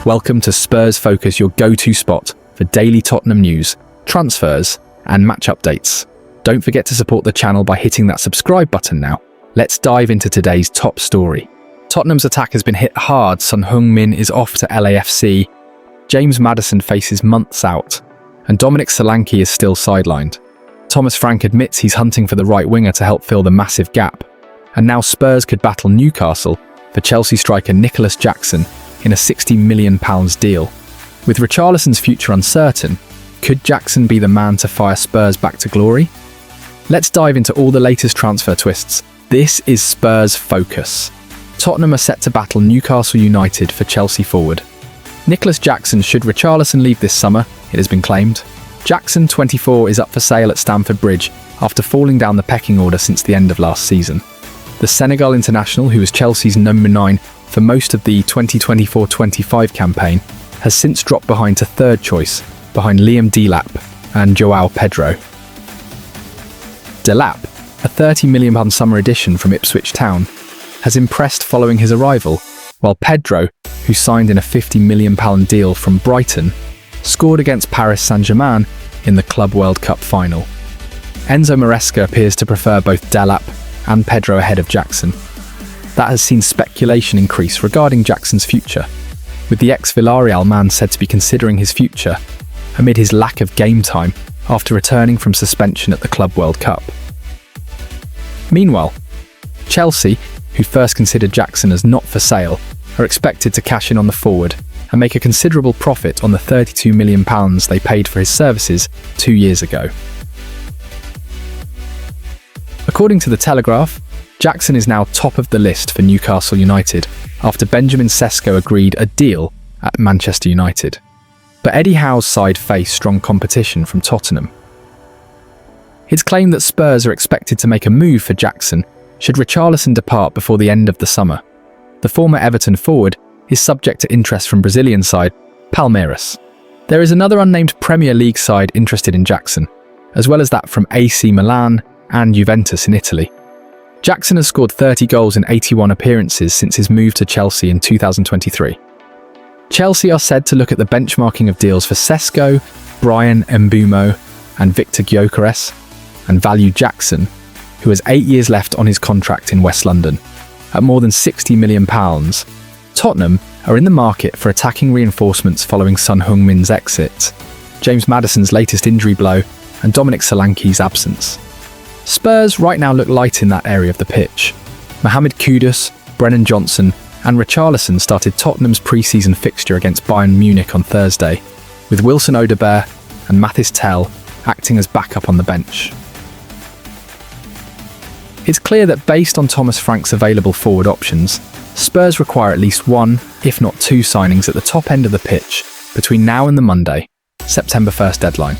Welcome to Spurs Focus, your go-to spot for daily Tottenham news, transfers, and match updates. Don't forget to support the channel by hitting that subscribe button now. Let's dive into today's top story. Tottenham's attack has been hit hard. Son Heung-min is off to LAFC. James Maddison faces months out. And Dominic Solanke is still sidelined. Thomas Frank admits he's hunting for the right winger to help fill the massive gap. And now Spurs could battle Newcastle for Chelsea striker Nicholas Jackson in a £60 million deal. With Richarlison's future uncertain, could Jackson be the man to fire Spurs back to glory? Let's dive into all the latest transfer twists. This is Spurs Focus. Tottenham are set to battle Newcastle United for Chelsea forward. Nicholas Jackson should Richarlison leave this summer, it has been claimed. Jackson, 24, is up for sale at Stamford Bridge after falling down the pecking order since the end of last season. The Senegal international, who was Chelsea's number 9 for most of the 2024-25 campaign, has since dropped behind to third choice, behind Liam Delap and João Pedro. Delap, a £30 million summer addition from Ipswich Town, has impressed following his arrival, while Pedro, who signed in a £50 million deal from Brighton, scored against Paris Saint-Germain in the Club World Cup final. Enzo Maresca appears to prefer both Delap and Pedro ahead of Jackson. That has seen speculation increase regarding Jackson's future, with the ex-Villarreal man said to be considering his future amid his lack of game time after returning from suspension at the Club World Cup. Meanwhile, Chelsea, who first considered Jackson as not for sale, are expected to cash in on the forward and make a considerable profit on the £32 million they paid for his services 2 years ago. According to The Telegraph, Jackson is now top of the list for Newcastle United after Benjamin Sesko agreed a deal at Manchester United. But Eddie Howe's side face strong competition from Tottenham. It's claimed that Spurs are expected to make a move for Jackson should Richarlison depart before the end of the summer. The former Everton forward is subject to interest from Brazilian side Palmeiras. There is another unnamed Premier League side interested in Jackson, as well as that from AC Milan and Juventus in Italy. Jackson has scored 30 goals in 81 appearances since his move to Chelsea in 2023. Chelsea are said to look at the benchmarking of deals for Sesko, Brian Mbeumo and Victor Gyökeres, and value Jackson, who has 8 years left on his contract in West London, at more than £60 million. Tottenham are in the market for attacking reinforcements following Son Heung-min's exit, James Maddison's latest injury blow, and Dominic Solanke's absence. Spurs right now look light in that area of the pitch. Mohamed Kudus, Brennan Johnson and Richarlison started Tottenham's pre-season fixture against Bayern Munich on Thursday, with Wilson Odobert and Mathis Tel acting as backup on the bench. It's clear that based on Thomas Frank's available forward options, Spurs require at least one, if not two signings at the top end of the pitch between now and the Monday, September 1st deadline.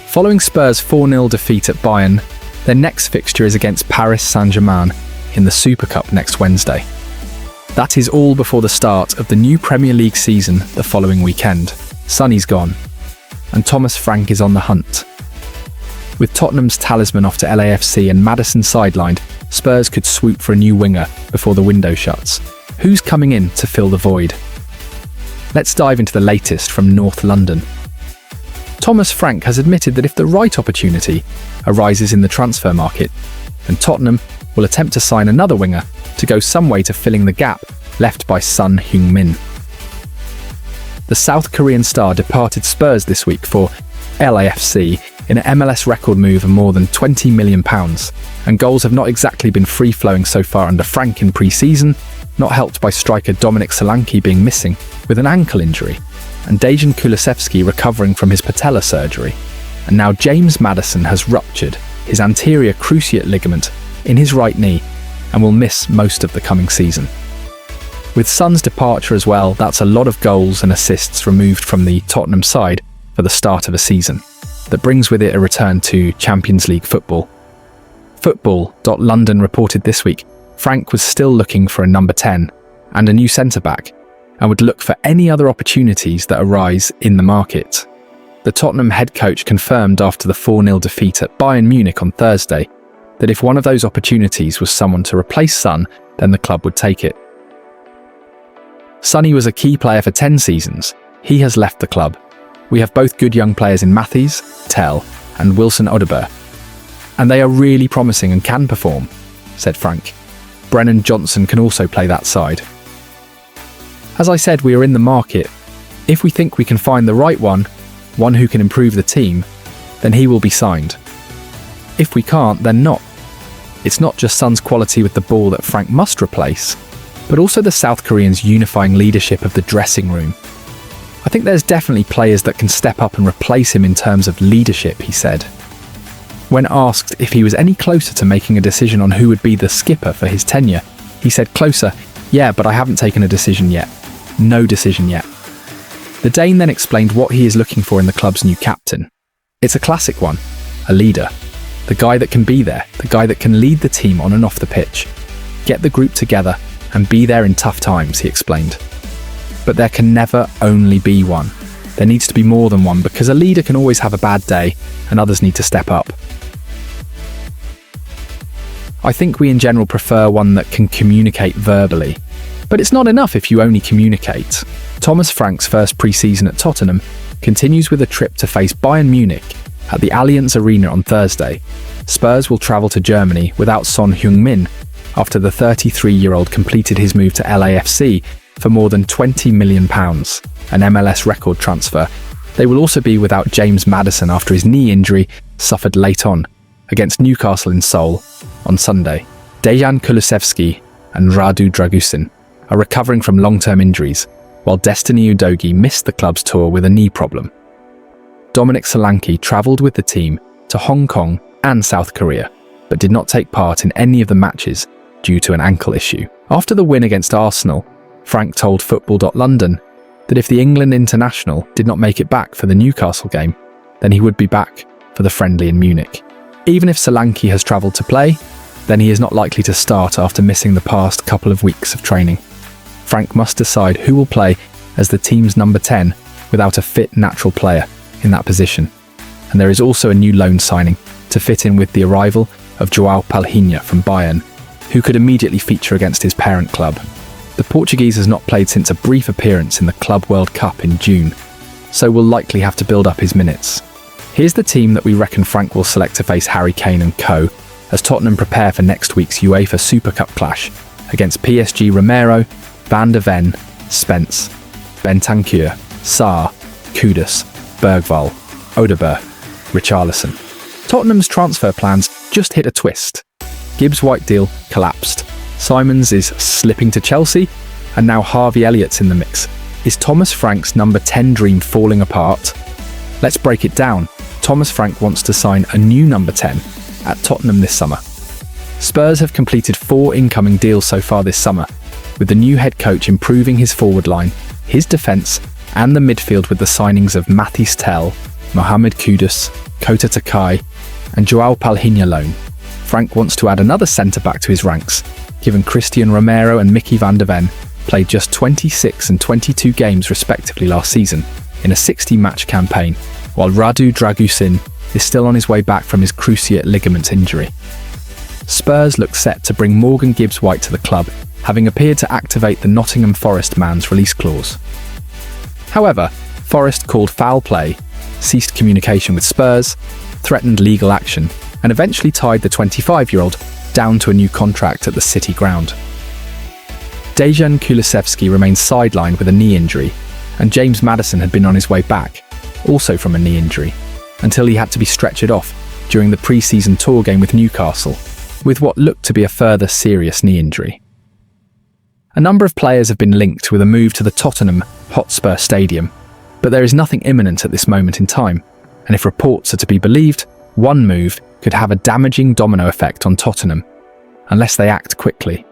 Following Spurs' 4-0 defeat at Bayern, their next fixture is against Paris Saint-Germain in the Super Cup next Wednesday. That is all before the start of the new Premier League season the following weekend. Sonny's gone, and Thomas Frank is on the hunt. With Tottenham's talisman off to LAFC and Maddison sidelined, Spurs could swoop for a new winger before the window shuts. Who's coming in to fill the void? Let's dive into the latest from North London. Thomas Frank has admitted that if the right opportunity arises in the transfer market, then Tottenham will attempt to sign another winger to go some way to filling the gap left by Son Heung-min. The South Korean star departed Spurs this week for LAFC in an MLS record move of more than £20 million, and goals have not exactly been free-flowing so far under Frank in pre-season, not helped by striker Dominic Solanke being missing with an ankle injury, and Dejan Kulusevski recovering from his patella surgery. And now James Maddison has ruptured his anterior cruciate ligament in his right knee and will miss most of the coming season. With Son's departure as well, that's a lot of goals and assists removed from the Tottenham side for the start of a season that brings with it a return to Champions League football. Football.London reported this week Frank was still looking for a number 10 and a new centre-back, and would look for any other opportunities that arise in the market. The Tottenham head coach confirmed after the 4-0 defeat at Bayern Munich on Thursday that if one of those opportunities was someone to replace Son, then the club would take it. Sonny was a key player for 10 seasons. He has left the club. We have both good young players in Matthews, Tell, and Wilson Odobert. And they are really promising and can perform, said Frank. Brennan Johnson can also play that side. As I said, we are in the market. If we think we can find the right one who can improve the team, then he will be signed. If we can't, then not. It's not just Son's quality with the ball that Frank must replace, but also the South Koreans' unifying leadership of the dressing room. I think there's definitely players that can step up and replace him in terms of leadership, he said. When asked if he was any closer to making a decision on who would be the skipper for his tenure, he said, "Closer, yeah, but I haven't taken a decision yet. No decision yet." The Dane then explained what he is looking for in the club's new captain. It's a classic one, a leader. The guy that can be there, the guy that can lead the team on and off the pitch. Get the group together and be there in tough times, he explained. But there can never only be one. There needs to be more than one, because a leader can always have a bad day and others need to step up. I think we in general prefer one that can communicate verbally. But it's not enough if you only communicate. Thomas Frank's first pre-season at Tottenham continues with a trip to face Bayern Munich at the Allianz Arena on Thursday. Spurs will travel to Germany without Son Heung-min after the 33-year-old completed his move to LAFC for more than £20 million, an MLS record transfer. They will also be without James Maddison after his knee injury suffered late on against Newcastle in Seoul on Sunday. Dejan Kulusevski and Radu Dragusin are recovering from long-term injuries, while Destiny Udogie missed the club's tour with a knee problem. Dominic Solanke travelled with the team to Hong Kong and South Korea, but did not take part in any of the matches due to an ankle issue. After the win against Arsenal, Frank told Football.London that if the England international did not make it back for the Newcastle game, then he would be back for the friendly in Munich. Even if Solanke has travelled to play, then he is not likely to start after missing the past couple of weeks of training. Frank must decide who will play as the team's number 10 without a fit natural player in that position. And there is also a new loan signing to fit in with the arrival of João Palhinha from Bayern, who could immediately feature against his parent club. The Portuguese has not played since a brief appearance in the Club World Cup in June, so will likely have to build up his minutes. Here's the team that we reckon Frank will select to face Harry Kane and co. as Tottenham prepare for next week's UEFA Super Cup clash against PSG. Romero, Van de Ven, Spence, Bentancur, Sarr, Kudus, Bergvall, Odobert, Richarlison. Tottenham's transfer plans just hit a twist. Gibbs-White deal collapsed. Simons is slipping to Chelsea, and now Harvey Elliott's in the mix. Is Thomas Frank's number 10 dream falling apart? Let's break it down. Thomas Frank wants to sign a new number 10 at Tottenham this summer. Spurs have completed 4 incoming deals so far this summer, with the new head coach improving his forward line, his defence, and the midfield with the signings of Mathys Tel, Mohamed Kudus, Kota Takai, and João Palhinha loan. Frank wants to add another centre-back to his ranks, given Christian Romero and Mickey van de Ven played just 26 and 22 games respectively last season in a 60-match campaign, while Radu Dragusin is still on his way back from his cruciate ligament injury. Spurs look set to bring Morgan Gibbs-White to the club, having appeared to activate the Nottingham Forest man's release clause. However, Forest called foul play, ceased communication with Spurs, threatened legal action, and eventually tied the 25-year-old down to a new contract at the City ground. Dejan Kulusevski remains sidelined with a knee injury, and James Maddison had been on his way back, also from a knee injury, until he had to be stretchered off during the pre-season tour game with Newcastle, with what looked to be a further serious knee injury. A number of players have been linked with a move to the Tottenham Hotspur Stadium, but there is nothing imminent at this moment in time, and if reports are to be believed, one move could have a damaging domino effect on Tottenham, unless they act quickly.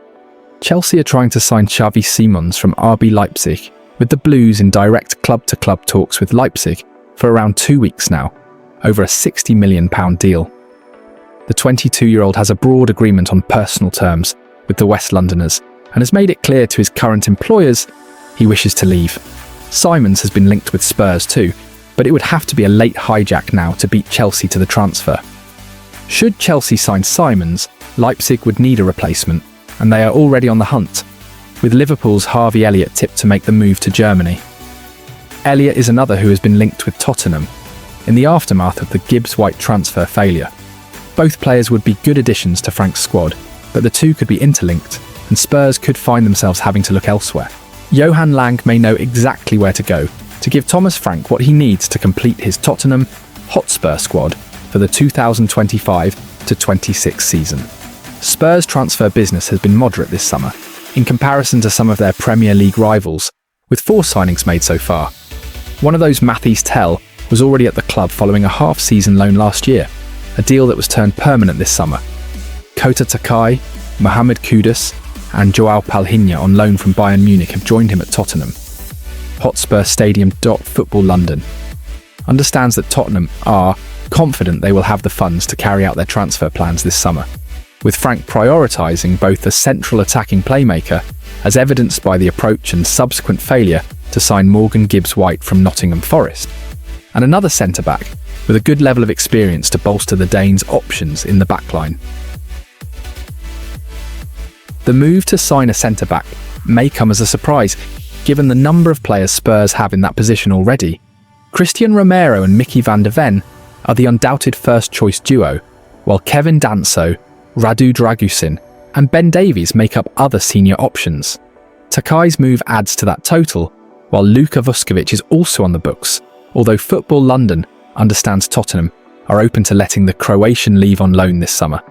Chelsea are trying to sign Xavi Simons from RB Leipzig, with the Blues in direct club-to-club talks with Leipzig for around 2 weeks now, over a £60 million deal. The 22-year-old has a broad agreement on personal terms with the West Londoners and has made it clear to his current employers he wishes to leave. Simons has been linked with Spurs too, but it would have to be a late hijack now to beat Chelsea to the transfer. Should Chelsea sign Simons, Leipzig would need a replacement, and they are already on the hunt. with Liverpool's Harvey Elliott tipped to make the move to Germany. Elliott is another who has been linked with Tottenham in the aftermath of the Gibbs-White transfer failure. Both players would be good additions to Frank's squad, but the two could be interlinked, and Spurs could find themselves having to look elsewhere. Johan Lang may know exactly where to go to give Thomas Frank what he needs to complete his Tottenham Hotspur squad for the 2025-26 season. Spurs' transfer business has been moderate this summer, in comparison to some of their Premier League rivals, with 4 signings made so far. One of those, Mathys Tel, was already at the club following a half-season loan last year, a deal that was turned permanent this summer. Kota Takai, Mohamed Kudus, and Joao Palhinha on loan from Bayern Munich have joined him at Tottenham. Hotspur Stadium. Football London understands that Tottenham are confident they will have the funds to carry out their transfer plans this summer, with Frank prioritising both a central attacking playmaker, as evidenced by the approach and subsequent failure to sign Morgan Gibbs-White from Nottingham Forest, and another centre-back with a good level of experience to bolster the Danes' options in the backline. The move to sign a centre-back may come as a surprise, given the number of players Spurs have in that position already. Christian Romero and Mickey van der Ven are the undoubted first-choice duo, while Kevin Danso, Radu Dragusin, and Ben Davies make up other senior options. Takai's move adds to that total, while Luka Vuskovic is also on the books, although Football London understands Tottenham are open to letting the Croatian leave on loan this summer.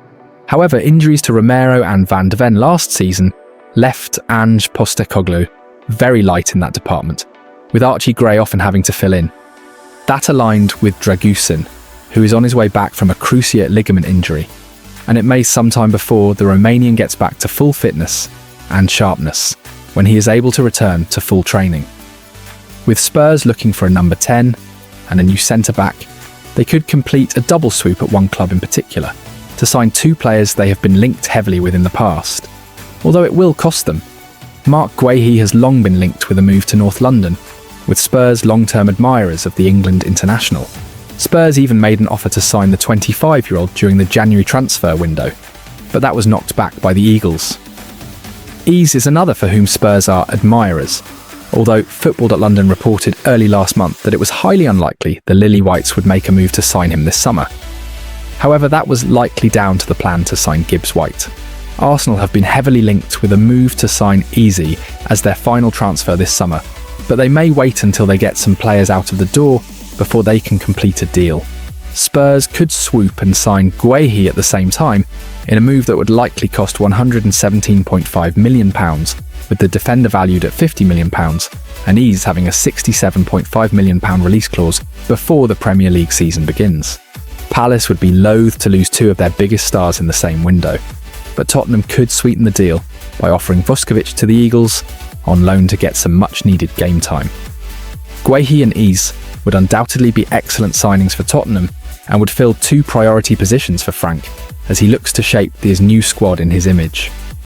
However, injuries to Romero and Van der Ven last season left Ange Postecoglou very light in that department, with Archie Gray often having to fill in. That aligned with Dragusin, who is on his way back from a cruciate ligament injury, and it may sometime before the Romanian gets back to full fitness and sharpness when he is able to return to full training. With Spurs looking for a number 10 and a new centre-back, they could complete a double swoop at one club in particular, to sign 2 players they have been linked heavily with in the past, although it will cost them. Mark Guehi has long been linked with a move to North London, with Spurs long-term admirers of the England international. Spurs even made an offer to sign the 25-year-old during the January transfer window, but that was knocked back by the Eagles. Ease is another for whom Spurs are admirers, although Football.London reported early last month that it was highly unlikely the Lilywhites would make a move to sign him this summer. However, that was likely down to the plan to sign Gibbs-White. Arsenal have been heavily linked with a move to sign Easy as their final transfer this summer, but they may wait until they get some players out of the door before they can complete a deal. Spurs could swoop and sign Guehi at the same time, in a move that would likely cost £117.5 million, with the defender valued at £50 million, and Ease having a £67.5 million release clause before the Premier League season begins. Palace would be loath to lose 2 of their biggest stars in the same window, but Tottenham could sweeten the deal by offering Vuskovic to the Eagles on loan to get some much-needed game time. Guehi and Ease would undoubtedly be excellent signings for Tottenham and would fill 2 priority positions for Frank as he looks to shape his new squad in his image.